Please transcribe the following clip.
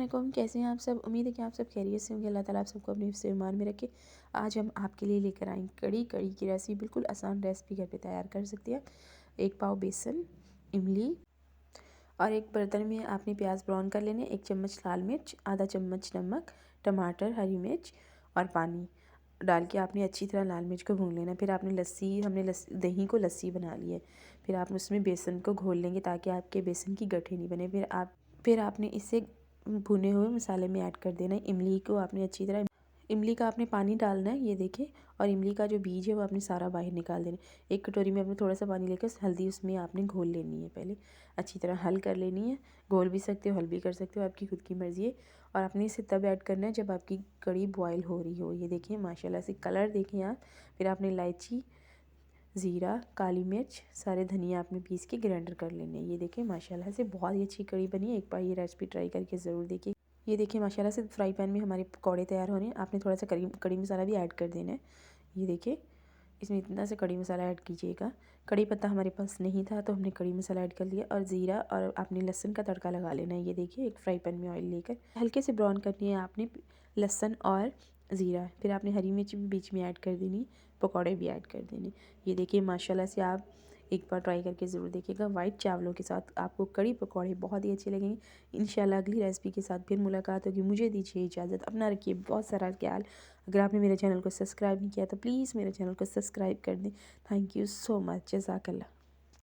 अस्सलामुअलैकुम, कैसे हैं आप सब। उम्मीद है कि आप सब खैरियत से होंगे। अल्लाह ताला आप सबको अपने हिफ्ज़ ईमान में रखे। आज हम आपके लिए लेकर आए कड़ी की रेसिपी। बिल्कुल आसान रेसिपी घर पे तैयार कर सकते हैं। 1 पाव बेसन, इमली और एक बर्तन में आपने प्याज ब्राउन कर लेने, 1 चम्मच लाल मिर्च, आधा चम्मच नमक, टमाटर, हरी मिर्च और पानी डाल के आपने अच्छी तरह लाल मिर्च को भून लेना। फिर आपने दही को लस्सी बना ली है। फिर आप उसमें बेसन को घोल लेंगे ताकि आपके बेसन की गठे नहीं बने। फिर आपने इसे भुने हुए मसाले में ऐड कर देना है। इमली को आपने अच्छी तरह, इमली का आपने पानी डालना है, ये देखें। और इमली का जो बीज है वो आपने सारा बाहर निकाल देना है। एक कटोरी में आपने थोड़ा सा पानी लेकर हल्दी उसमें आपने घोल लेनी है। पहले अच्छी तरह हल कर लेनी है। घोल भी सकते हो, हल भी कर सकते हो, आपकी खुद की मर्ज़ी है। और आपने इसे तब ऐड करना है जब आपकी कड़ी बॉयल हो रही हो। ये देखिए माशाल्लाह से कलर देखें आप। फिर आपने इलायची, ज़ीरा, काली मिर्च, सारे धनिया आपने पीस के ग्राइंडर कर लेने हैं। ये देखिए माशाल्लाह से बहुत ही अच्छी कड़ी बनी है। एक बार ये रेसिपी ट्राई करके ज़रूर देखिए। ये देखिए माशाल्लाह से फ्राई पैन में हमारे पकौड़े तैयार हो रहे हैं। आपने थोड़ा सा कड़ी मसाला भी ऐड कर देना है। ये देखिए इसमें इतना सा कड़ी मसाला ऐड कीजिएगा। कड़ी पत्ता हमारे पास नहीं था तो हमने कड़ी मसाला ऐड कर लिया। और ज़ीरा और आपने लहसुन का तड़का लगा लेना है। ये देखिए एक फ्राई पैन में ऑयल लेकर हल्के से ब्राउन करनी है आपने लहसुन और ज़ीरा। फिर आपने हरी मिर्च भी बीच में ऐड कर देनी, पकौड़े भी ऐड कर देने। ये देखिए माशाल्लाह से आप एक बार ट्राई करके ज़रूर देखिएगा। वाइट चावलों के साथ आपको कड़ी पकौड़े बहुत ही अच्छे लगेंगे। इंशाल्लाह अगली रेसिपी के साथ फिर मुलाकात होगी। मुझे दीजिए इजाज़त। अपना रखिए बहुत सारा ख्याल। अगर आपने मेरे चैनल को सब्सक्राइब नहीं किया तो प्लीज़ मेरे चैनल को सब्सक्राइब कर दें। Thank you so much. जज़ाकल्लाह।